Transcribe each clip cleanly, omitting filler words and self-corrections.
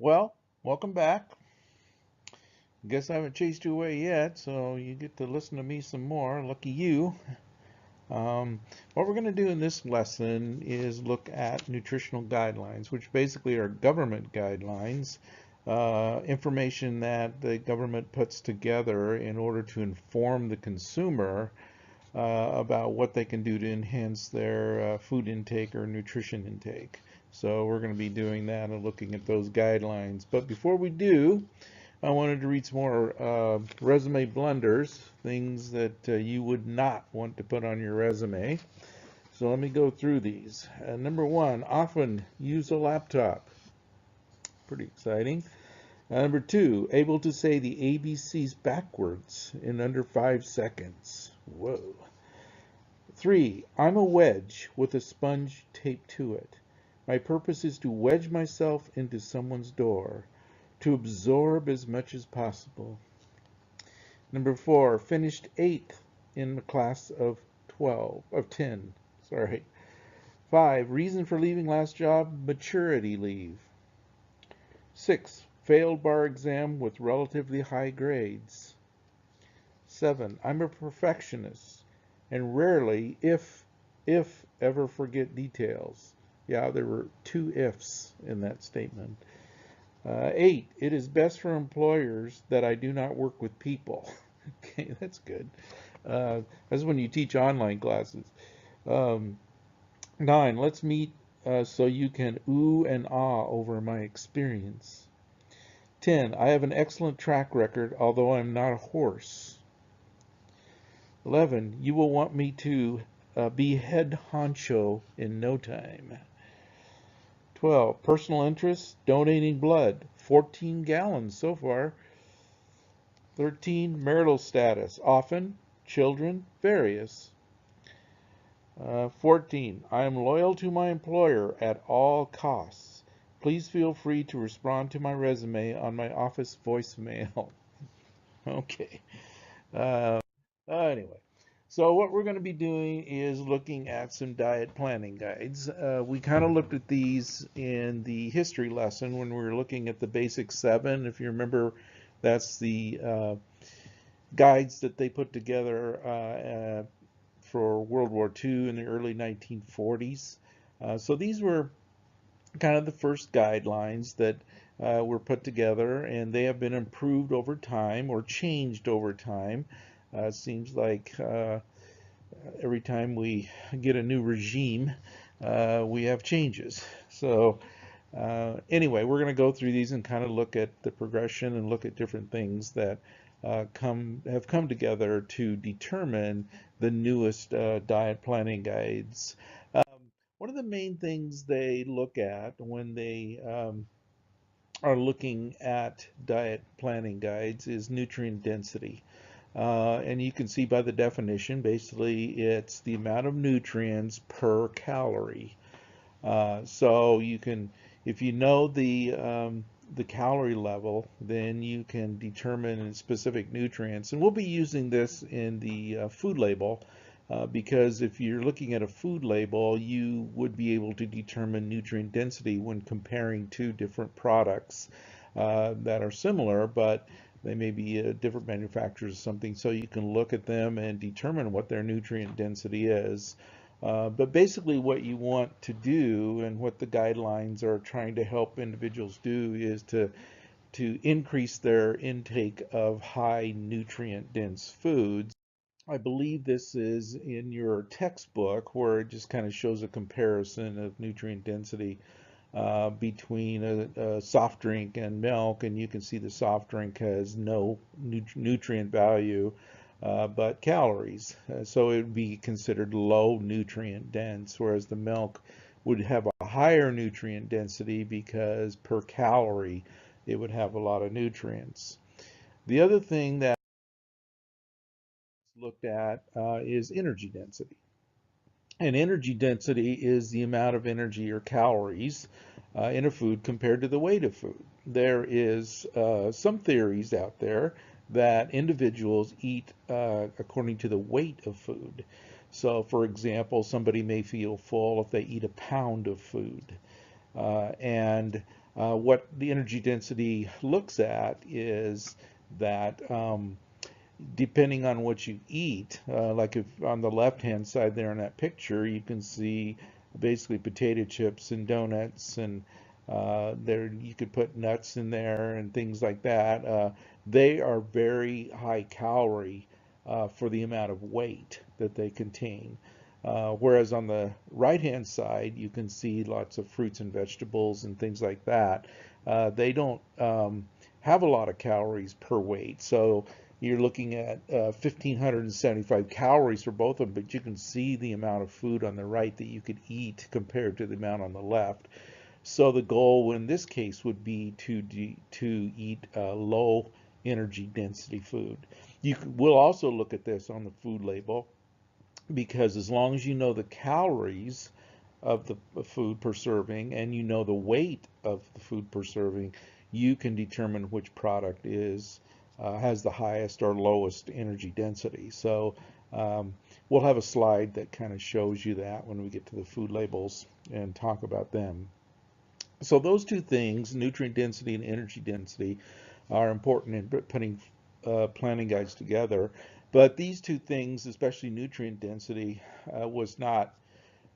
Well, welcome back. Guess I haven't chased you away yet, so you get to listen to me some more. Lucky you. What we're going to do in this lesson is look at nutritional guidelines, which basically are government guidelines, information that the government puts together in order to inform the consumer about what they can do to enhance their food intake or nutrition intake. So we're going to be doing that and looking at those guidelines. But before we do, I wanted to read some more resume blunders, things that you would not want to put on your resume. So let me go through these. Number one, often use a laptop. Pretty exciting. Number two, able to say the ABCs backwards in under 5 seconds. Whoa. Three, I'm a wedge with a sponge taped to it. My purpose is to wedge myself into someone's door, to absorb as much as possible. Number four, finished eighth in a class of 10. Sorry. Five, reason for leaving last job, maturity leave. Six, failed bar exam with relatively high grades. Seven, I'm a perfectionist and rarely, if ever, forget details. Yeah, there were two ifs in that statement. Eight, it is best for employers that I do not work with people. Okay, that's good. That's when you teach online classes. Um, Nine, let's meet so you can ooh and ah over my experience. 10, I have an excellent track record, although I'm not a horse. 11, you will want me to be head honcho in no time. 12, personal interests, donating blood, 14 gallons so far. 13, marital status, often, children, various. 14, I am loyal to my employer at all costs. Please feel free to respond to my resume on my office voicemail. Okay. Uh, anyway, so what we're going to be doing is looking at some diet planning guides. We kind of looked at these in the history lesson when we were looking at the basic seven. If you remember, that's the guides that they put together for World War II in the early 1940s. So these were kind of the first guidelines that were put together, and they have been improved over time or changed over time. It seems like every time we get a new regime, we have changes. So anyway, we're going to go through these and kind of look at the progression and look at different things that have come together to determine the newest diet planning guides. One of the main things they look at when they are looking at diet planning guides is nutrient density. And you can see by the definition, basically it's the amount of nutrients per calorie. So you can, if you know the calorie level, then you can determine specific nutrients. And we'll be using this in the food label because if you're looking at a food label, you would be able to determine nutrient density when comparing two different products that are similar, but they may be different manufacturers or something, so you can look at them and determine what their nutrient density is. But basically what you want to do and what the guidelines are trying to help individuals do is to increase their intake of high nutrient dense foods. I believe this is in your textbook where it just kind of shows a comparison of nutrient density between a soft drink and milk, and you can see the soft drink has no nutrient value but calories. So it would be considered low nutrient dense, whereas the milk would have a higher nutrient density because per calorie it would have a lot of nutrients. The other thing that looked at is energy density. And energy density is the amount of energy or calories in a food compared to the weight of food. There is some theories out there that individuals eat according to the weight of food. So, for example, somebody may feel full if they eat a pound of food. And what the energy density looks at is that depending on what you eat, like if on the left-hand side there in that picture, you can see basically potato chips and donuts, and there you could put nuts in there and things like that. They are very high calorie for the amount of weight that they contain. Whereas on the right-hand side, you can see lots of fruits and vegetables and things like that. They don't have a lot of calories per weight. So you're looking at 1,575 calories for both of them, but you can see the amount of food on the right that you could eat compared to the amount on the left. So the goal in this case would be to eat low energy density food. We'll also look at this on the food label, because as long as you know the calories of the food per serving and you know the weight of the food per serving, you can determine which product has the highest or lowest energy density. So we'll have a slide that kind of shows you that when we get to the food labels and talk about them. So those two things, nutrient density and energy density, are important in putting planning guides together. But these two things, especially nutrient density, was not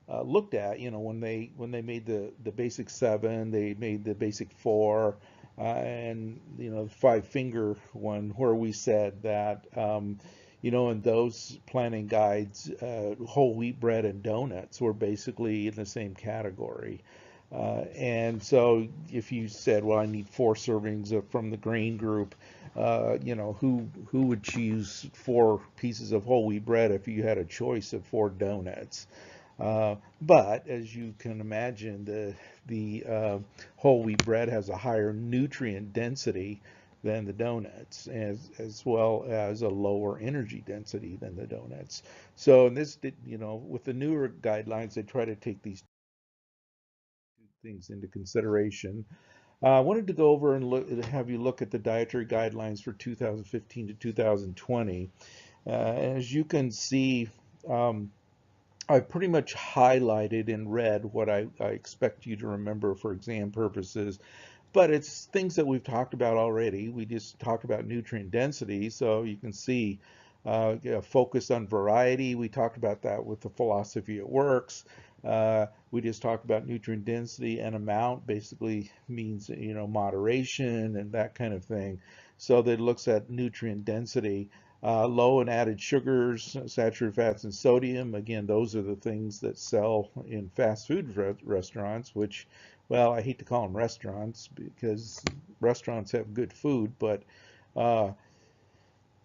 looked at. You know, when they made the basic 7, they made the basic 4, and you know, the 5-finger one, where we said that you know, in those planning guides, whole wheat bread and donuts were basically in the same category. And so if you said, well, I need 4 servings from the grain group, you know, who would choose 4 pieces of whole wheat bread if you had a choice of 4 donuts? But as you can imagine, the whole wheat bread has a higher nutrient density than the donuts, as well as a lower energy density than the donuts. So in this, you know, with the newer guidelines, they try to take these things into consideration. I wanted to go over and have you look at the dietary guidelines for 2015 to 2020. As you can see, I pretty much highlighted in red what I expect you to remember for exam purposes, but it's things that we've talked about already. We just talked about nutrient density, so you can see focus on variety. We talked about that with the philosophy it works. We just talked about nutrient density, and amount basically means, you know, moderation and that kind of thing. So that looks at nutrient density. Low in added sugars, saturated fats, and sodium. Again, those are the things that sell in fast food restaurants, which, well, I hate to call them restaurants because restaurants have good food, but uh,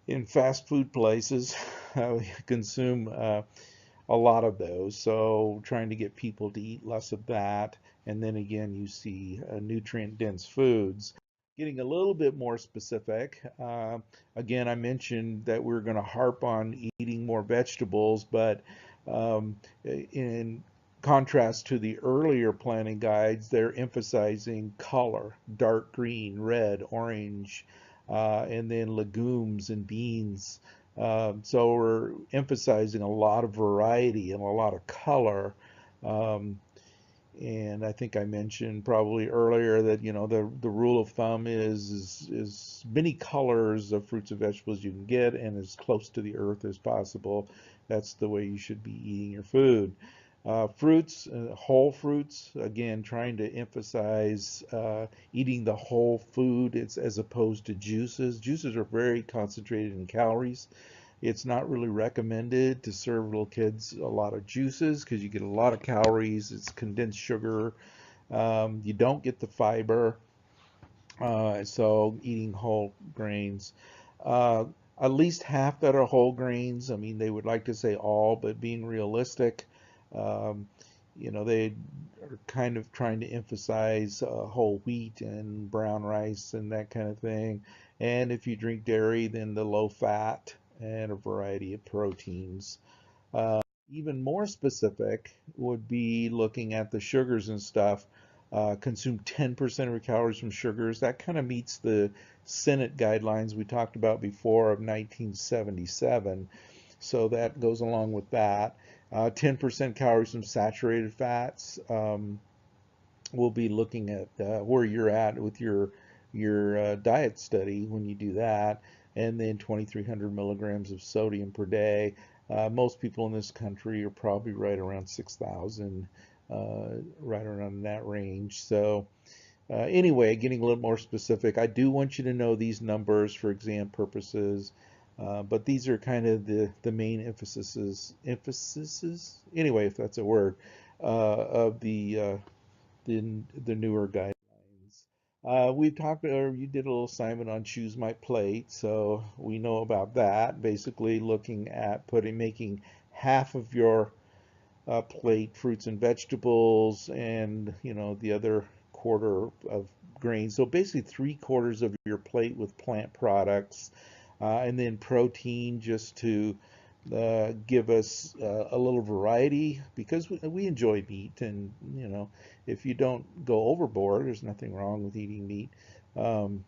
in fast food places, we consume a lot of those. So trying to get people to eat less of that. And then again, you see nutrient dense foods. Getting a little bit more specific, again, I mentioned that we're going to harp on eating more vegetables, but in contrast to the earlier planning guides, they're emphasizing color, dark green, red, orange, and then legumes and beans. So we're emphasizing a lot of variety and a lot of color. Um, and I think I mentioned probably earlier that, you know, the rule of thumb is many colors of fruits and vegetables you can get and as close to the earth as possible. That's the way you should be eating your food. Fruits, whole fruits, again, trying to emphasize eating the whole food as opposed to juices. Juices are very concentrated in calories. It's not really recommended to serve little kids a lot of juices because you get a lot of calories. It's condensed sugar. You don't get the fiber. So eating whole grains. Uh, at least half that are whole grains. I mean, they would like to say all, but being realistic, um, you know, they are kind of trying to emphasize whole wheat and brown rice and that kind of thing. And if you drink dairy, then the low fat and a variety of proteins. Even more specific would be looking at the sugars and stuff. Consume 10% of your calories from sugars. That kind of meets the Senate guidelines we talked about before of 1977. So that goes along with that. 10% calories from saturated fats. we'll be looking at where you're at with your diet study when you do that, and then 2,300 milligrams of sodium per day. Most people in this country are probably right around 6,000, right around that range. So anyway, getting a little more specific, I do want you to know these numbers for exam purposes, but these are kind of the main emphases, anyway, if that's a word, of the newer guidelines. We've talked, or you did a little assignment on Choose My Plate, so we know about that. Basically, looking at making half of your plate fruits and vegetables, and the other quarter of grains. So basically, 3/4 of your plate with plant products, and then protein just to give us a little variety because we enjoy meat, and if you don't go overboard, there's nothing wrong with eating meat. Um,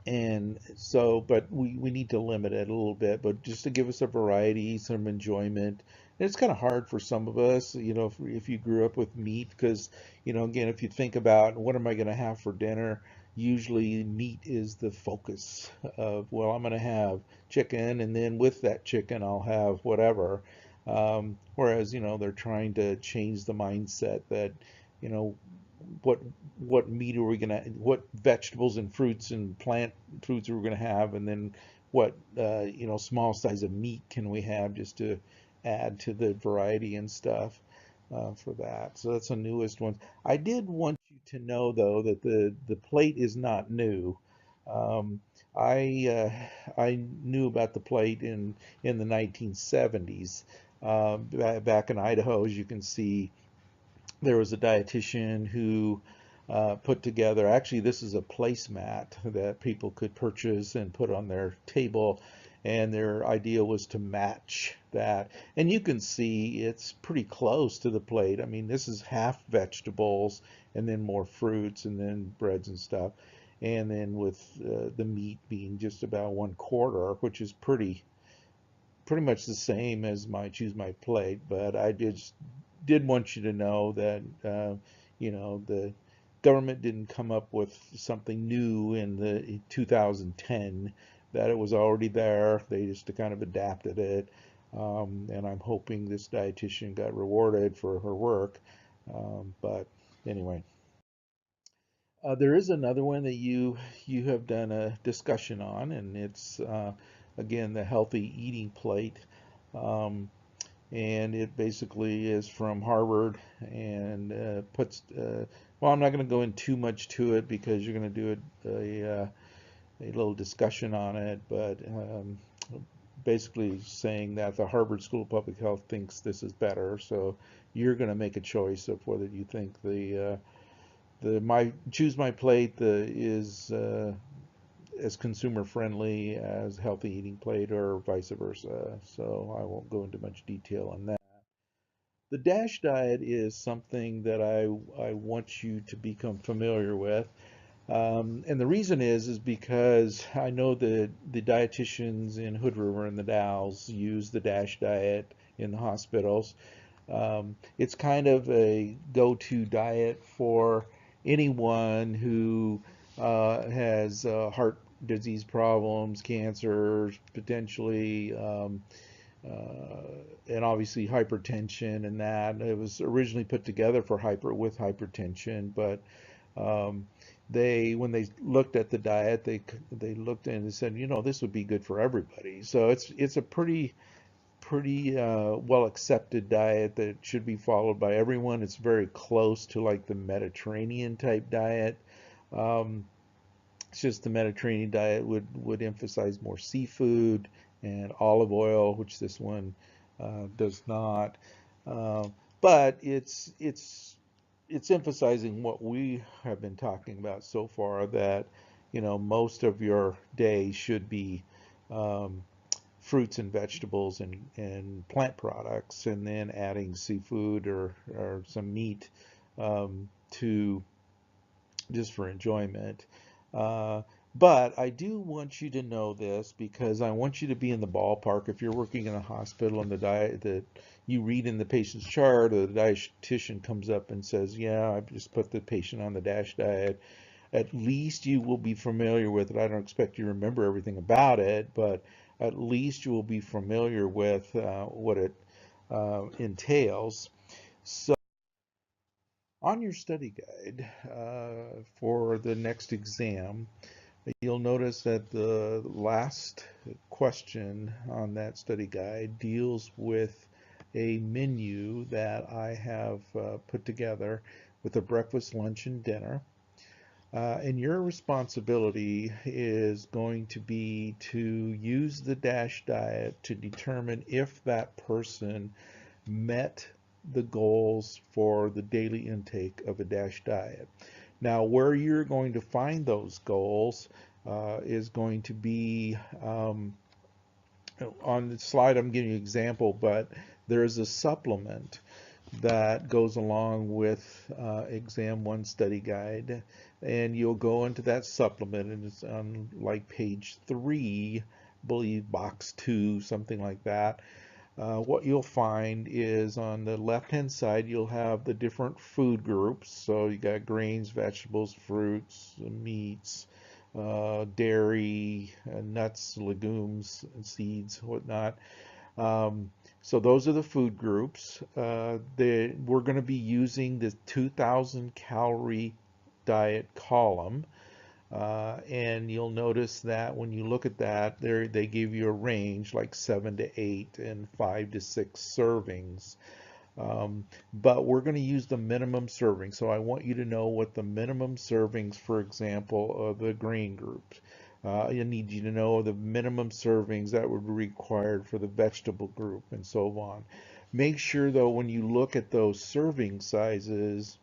and so, but we need to limit it a little bit, but just to give us a variety, some enjoyment. And it's kind of hard for some of us, if you grew up with meat, because, again, if you think about what am I going to have for dinner, usually meat is the focus of, well, I'm going to have chicken, and then with that chicken, I'll have whatever. Whereas, they're trying to change the mindset that, you know, what what meat are we gonna, what vegetables and fruits and plant foods are we gonna have, and then what small size of meat can we have just to add to the variety and stuff for that. So that's the newest one. I did want you to know though that the plate is not new. Um, I knew about the plate in the 1970s. Back in Idaho, as you can see, there was a dietitian who put together, actually this is a placemat that people could purchase and put on their table, and their idea was to match that. And you can see it's pretty close to the plate. I mean, this is half vegetables and then more fruits and then breads and stuff, and then with the meat being just about 1/4, which is pretty much the same as my Choose My Plate. But I did want you to know that the government didn't come up with something new in the 2010, that it was already there. They just kind of adapted it. And I'm hoping this dietitian got rewarded for her work. But anyway, there is another one that you have done a discussion on, and it's again the healthy eating plate. And it basically is from Harvard, and well, I'm not going to go in too much to it because you're going to do a little discussion on it, but basically saying that the Harvard School of Public Health thinks this is better, so you're going to make a choice of whether you think the my Choose My Plate is as consumer friendly as healthy eating plate, or vice versa. So I won't go into much detail on that. The DASH diet is something that I want you to become familiar with. And the reason is because I know that the dietitians in Hood River and the Dalles use the DASH diet in the hospitals. It's kind of a go-to diet for anyone who has heart disease problems, cancers, potentially, and obviously hypertension and that. It was originally put together for hypertension, but when they looked at the diet, they looked and they said, this would be good for everybody. So it's a pretty well accepted diet that should be followed by everyone. It's very close to like the Mediterranean type diet. Um, it's just the Mediterranean diet would emphasize more seafood and olive oil, which this one does not. Uh, but it's emphasizing what we have been talking about so far, that most of your day should be um, fruits and vegetables and plant products, and then adding seafood or some meat to just for enjoyment. But I do want you to know this because I want you to be in the ballpark. If you're working in a hospital and the diet that you read in the patient's chart, or the dietitian comes up and says, "Yeah, I've just put the patient on the DASH diet," at least you will be familiar with it. I don't expect you to remember everything about it, but at least you will be familiar with what it entails. So on your study guide for the next exam, you'll notice that the last question on that study guide deals with a menu that I have put together with a breakfast, lunch, and dinner. And your responsibility is going to be to use the DASH diet to determine if that person met the goals for the daily intake of a DASH diet. Now, where you're going to find those goals is going to be on the slide. I'm giving you an example, but there is a supplement that goes along with exam 1 study guide, and you'll go into that supplement, and it's on like page 3, I believe box 2, something like that. What you'll find is on the left hand side you'll have the different food groups. So you got grains, vegetables, fruits, meats, dairy, nuts, legumes, seeds, whatnot. So those are the food groups. We're going to be using the 2,000 calorie diet column. And you'll notice that when you look at that, they give you a range like 7 to 8 and 5 to 6 servings. But we're going to use the minimum serving. So I want you to know what the minimum servings, for example, of the grain groups. I need you to know the minimum servings that would be required for the vegetable group and so on. Make sure though when you look at those serving sizes,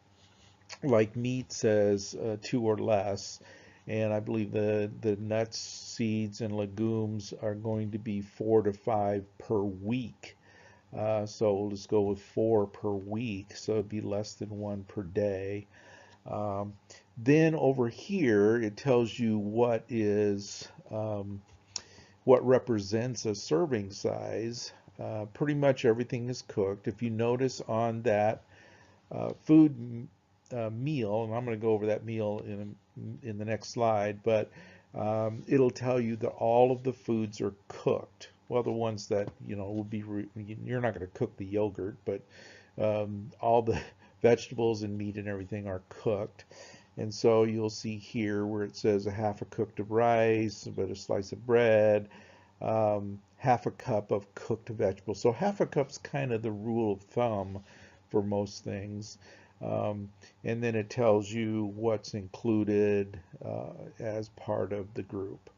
like meat says 2 or less, and I believe the nuts, seeds, and legumes are going to be 4 to 5 per week. So let's go with 4 per week, so it'd be less than 1 per day. Then over here it tells you what is what represents a serving size. Pretty much everything is cooked. If you notice on that food meal, and I'm going to go over that meal in the next slide, but it'll tell you that all of the foods are cooked. Well, the ones that will be, you're not going to cook the yogurt, but all the vegetables and meat and everything are cooked. And so you'll see here where it says a half a cup of rice, but a slice of bread, half a cup of cooked vegetables. So half a cup's kind of the rule of thumb for most things. And then it tells you what's included as part of the group.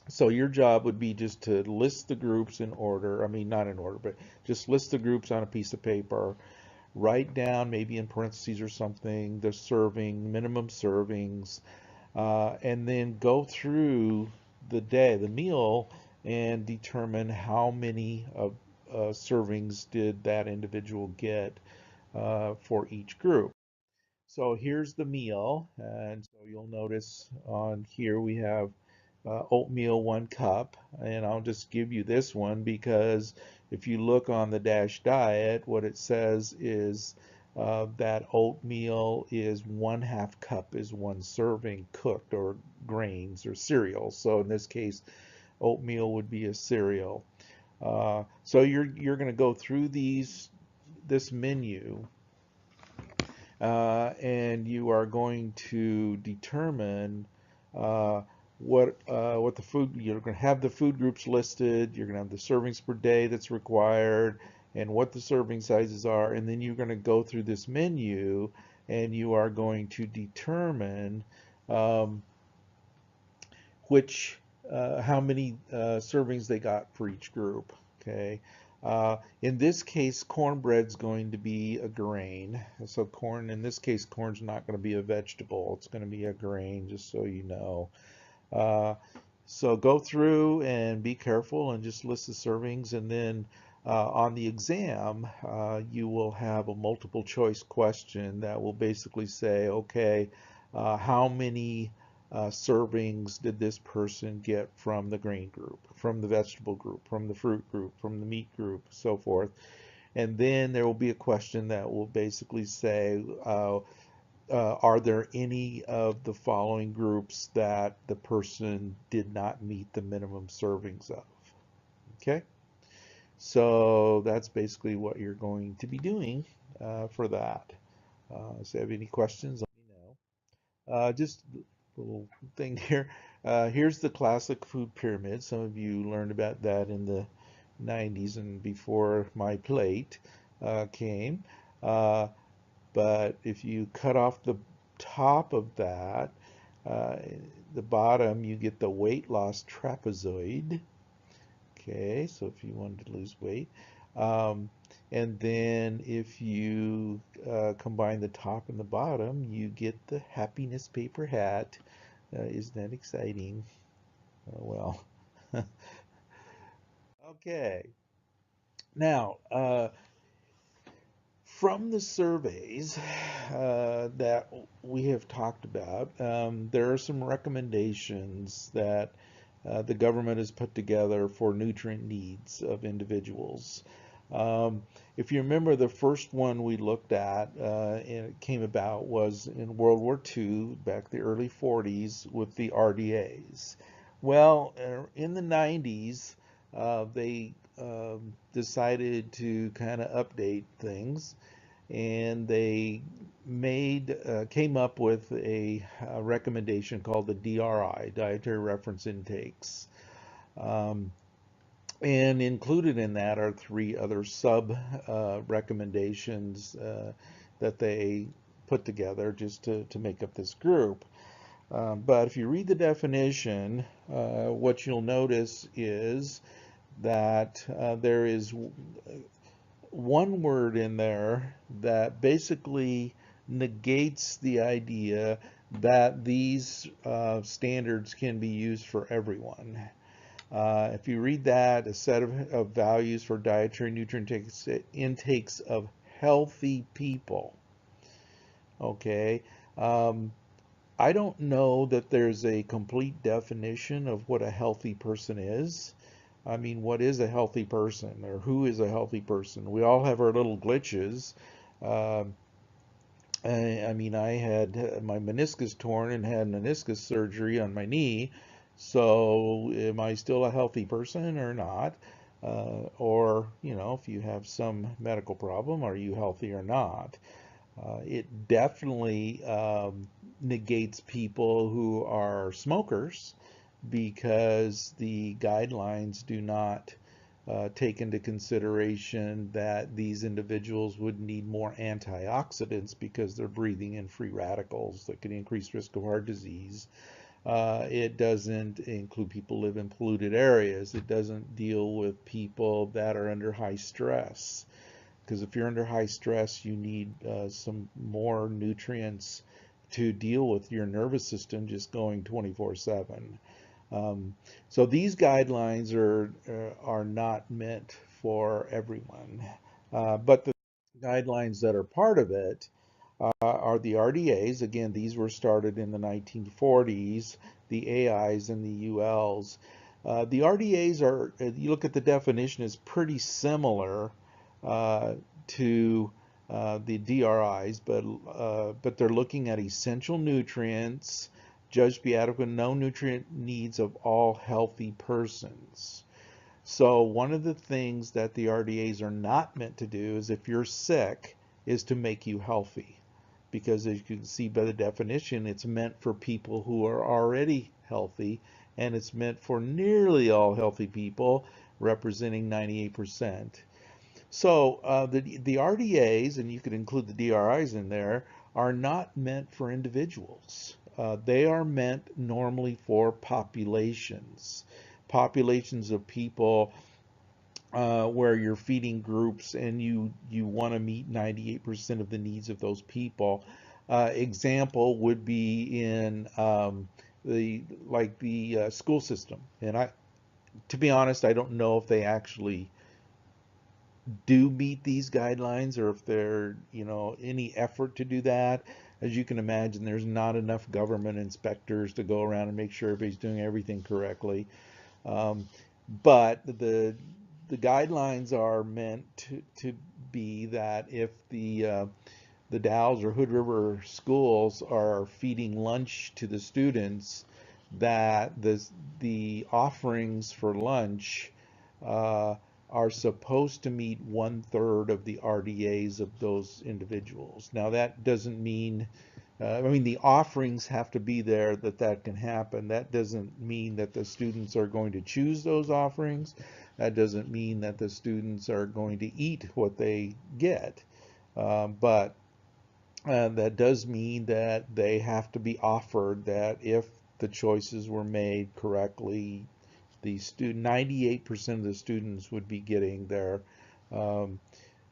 So your job would be just to list the groups in order. I mean, not in order, but just list the groups on a piece of paper. Write down, maybe in parentheses or something, the serving, minimum servings, and then go through the day, the meal, and determine how many servings did that individual get for each group. So here's the meal, and so you'll notice on here we have oatmeal 1 cup, and I'll just give you this one because if you look on the DASH diet, what it says is that oatmeal is 1/2 cup is 1 serving cooked, or grains or cereal. So in this case, oatmeal would be a cereal. So you're going to go through this menu, and you are going to determine what the food, you're going to have the food groups listed, you're going to have the servings per day that's required, and what the serving sizes are, and then you're going to go through this menu and you are going to determine how many servings they got for each group. Okay. In this case, cornbread's going to be a grain. So corn, in this case, corn's not going to be a vegetable. It's going to be a grain, just so you know. So go through and be careful and just list the servings, and then on the exam, you will have a multiple choice question that will basically say, okay, how many servings did this person get from the grain group, from the vegetable group, from the fruit group, from the meat group, so forth. And then there will be a question that will basically say, are there any of the following groups that the person did not meet the minimum servings of? Okay, so that's basically what you're going to be doing for that. So if you have any questions, let me know. Just a little thing here. Here's the classic food pyramid. Some of you learned about that in the 90s and before my plate came. Uh, but if you cut off the top of that, uh, the bottom, you get the weight loss trapezoid. Okay, so if you wanted to lose weight. Um, and then if you combine the top and the bottom, you get the happiness paper hat. Isn't that exciting? Well, okay. Now, from the surveys that we have talked about, there are some recommendations that the government has put together for nutrient needs of individuals. Um, if you remember, the first one we looked at and it came about was in World War II, back the early 40s, with the RDAs. Well, in the 90s, they decided to kind of update things, and they came up with a recommendation called the DRI, Dietary Reference Intakes. Um, and included in that are three other sub recommendations that they put together just to make up this group. But if you read the definition, what you'll notice is that there is one word in there that basically negates the idea that these standards can be used for everyone. If you read that, a set of values for dietary nutrient intakes of healthy people. Okay. Um, I don't know that there's a complete definition of what a healthy person is. I mean, what is a healthy person, or who is a healthy person? We all have our little glitches. Um I mean, I had my meniscus torn and had meniscus surgery on my knee. So, am I still a healthy person or not? Or, if you have some medical problem, are you healthy or not? It definitely negates people who are smokers because the guidelines do not take into consideration that these individuals would need more antioxidants because they're breathing in free radicals that can increase risk of heart disease. It doesn't include people who live in polluted areas. It doesn't deal with people that are under high stress. Because if you're under high stress, you need some more nutrients to deal with your nervous system just going 24/7. Um, so these guidelines are not meant for everyone, but the guidelines that are part of it are the RDAs. Again, these were started in the 1940s. The AIs and the ULs. The RDAs are, you look at the definition, is pretty similar to the DRIs, but they're looking at essential nutrients judged to be adequate known nutrient needs of all healthy persons. So one of the things that the RDAs are not meant to do is if you're sick, is to make you healthy. Because as you can see by the definition, it's meant for people who are already healthy, and it's meant for nearly all healthy people, representing 98%. So the RDAs, and you could include the DRIs in there, are not meant for individuals. They are meant normally for populations, populations of people where you're feeding groups and you want to meet 98% of the needs of those people. Example would be in the school system, and to be honest, I don't know if they actually do meet these guidelines or if there, any effort to do that. as you can imagine, there's not enough government inspectors to go around and make sure everybody's doing everything correctly. Um, but the guidelines are meant to be that if the Dalles or Hood River schools are feeding lunch to the students, that the offerings for lunch uh, are supposed to meet 1/3 of the RDAs of those individuals. Now that doesn't mean, I mean, the offerings have to be there that can happen. That doesn't mean that the students are going to choose those offerings. That doesn't mean that the students are going to eat what they get. But that does mean that they have to be offered, that if the choices were made correctly, the 98% of the students would be getting um,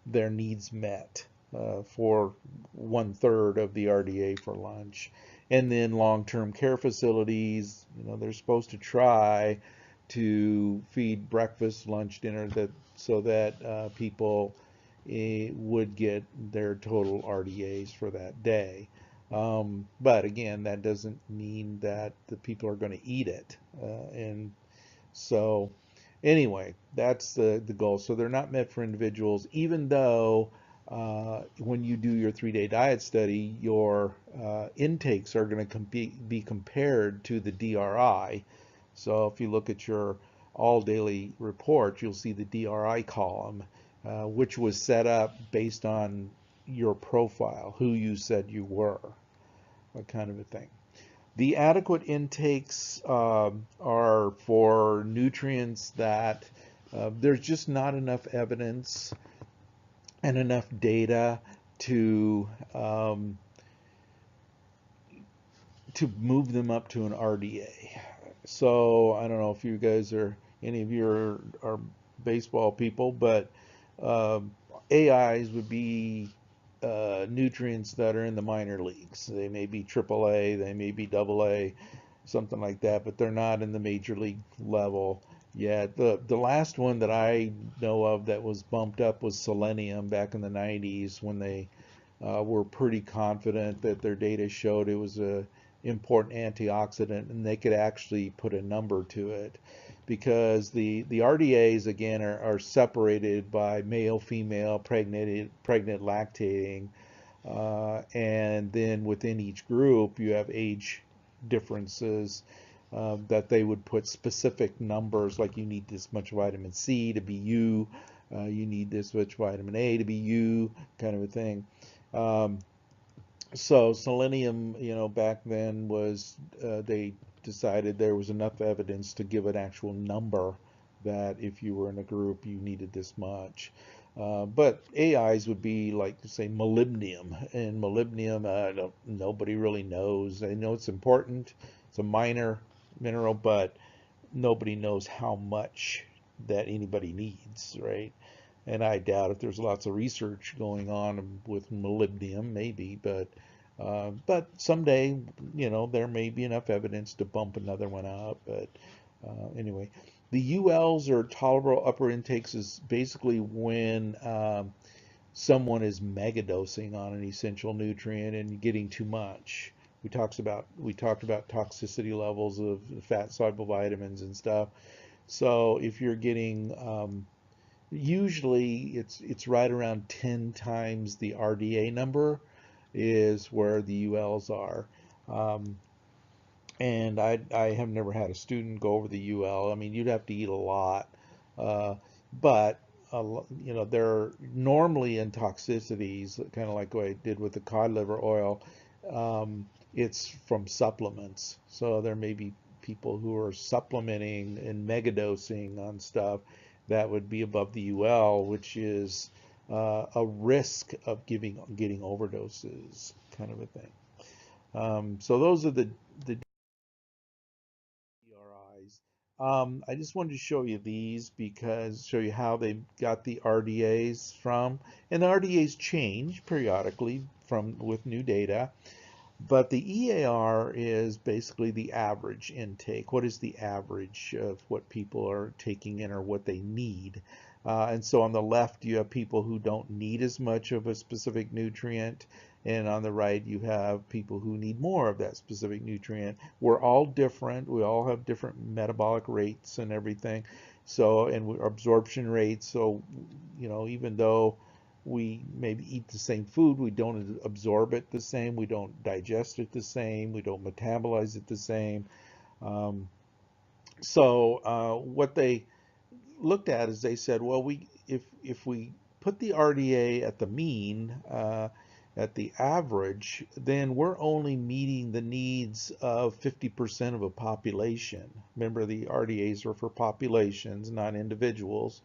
their needs met for 1/3 of the RDA for lunch. And then long-term care facilities, they're supposed to try to feed breakfast, lunch, dinner, so that people would get their total RDAs for that day. But again, that doesn't mean that the people are going to eat it. And so anyway, that's the goal. So they're not meant for individuals, even though when you do your 3-day diet study, your intakes are going to be compared to the DRI. So if you look at your all daily report, you'll see the DRI column, which was set up based on your profile, who you said you were, that kind of a thing. The adequate intakes are for nutrients that there's just not enough evidence and enough data to move them up to an RDA. So I don't know if you guys any of you are baseball people, but AIs would be nutrients that are in the minor leagues. They may be AAA, they may be AA, something like that, but they're not in the major league level yet. The last one that I know of that was bumped up was selenium back in the 90s, when they were pretty confident that their data showed it was a important antioxidant, and they could actually put a number to it, because the RDAs again are separated by male, female, pregnant, lactating, and then within each group you have age differences, that they would put specific numbers, like you need this much vitamin C to be you, you need this much vitamin A to be you, kind of a thing. So selenium, back then was, they decided there was enough evidence to give an actual number that if you were in a group, you needed this much. But AIs would be like, say, molybdenum, and molybdenum, nobody really knows. They know it's important. It's a minor mineral, but nobody knows how much that anybody needs, right? And I doubt if there's lots of research going on with molybdenum, maybe, but someday, there may be enough evidence to bump another one up. But anyway, the ULs, or tolerable upper intakes, is basically when someone is megadosing on an essential nutrient and getting too much. We talked about toxicity levels of fat soluble vitamins and stuff. So if you're getting usually it's right around 10 times the RDA number is where the ULs are. And I have never had a student go over the UL. I mean, you'd have to eat a lot, but they're normally in toxicities, kind of like what I did with the cod liver oil. It's from supplements, so there may be people who are supplementing and megadosing on stuff that would be above the UL, which is a risk of getting overdoses, kind of a thing. So those are the DRIs. I just wanted to show you these, because show you how they got the RDAs from, and the RDAs change periodically with new data. But the EAR is basically the average intake. What is the average of what people are taking in, or what they need? And so on the left, you have people who don't need as much of a specific nutrient, and on the right you have people who need more of that specific nutrient. We're all different. We all have different metabolic rates and everything. So, and absorption rates. So, you know, even though we maybe eat the same food, we don't absorb it the same, we don't digest it the same, we don't metabolize it the same. Um, what they looked at is they said, well, if we put the RDA at the mean, at the average, then we're only meeting the needs of 50% of a population. Remember, the RDAs are for populations, not individuals.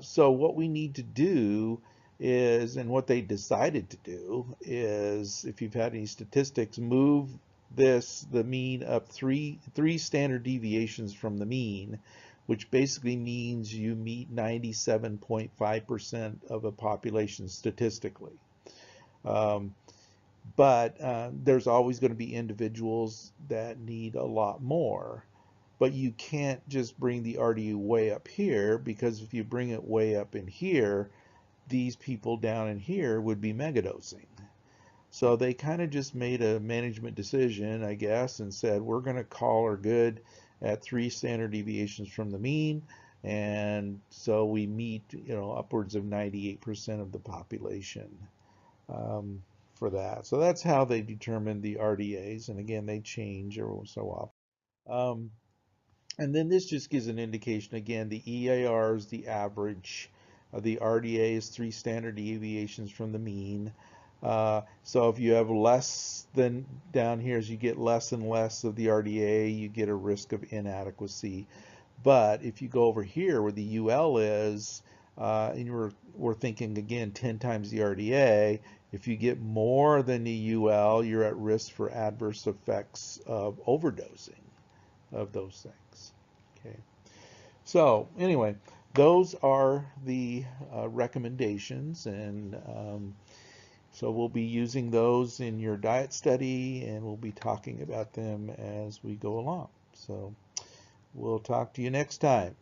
So what we need to do is, and what they decided to do is, if you've had any statistics, move the mean up three standard deviations from the mean, which basically means you meet 97.5% of a population statistically. But there's always going to be individuals that need a lot more. But you can't just bring the RDU way up here, because if you bring it way up in here, these people down in here would be megadosing. So they kind of just made a management decision, I guess, and said, we're going to call her good at 3 standard deviations from the mean. And so we meet, you know, upwards of 98% of the population for that. So that's how they determine the RDAs. And again, they change every so often. And then this just gives an indication, again, the EAR is the average. The RDA is 3 standard deviations from the mean. So if you have less than, down here, as you get less and less of the RDA, you get a risk of inadequacy. But if you go over here where the UL is, and we're thinking again 10 times the RDA, if you get more than the UL, you're at risk for adverse effects of overdosing of those things. Okay. So anyway, those are the recommendations, and so we'll be using those in your diet study, and we'll be talking about them as we go along. So we'll talk to you next time.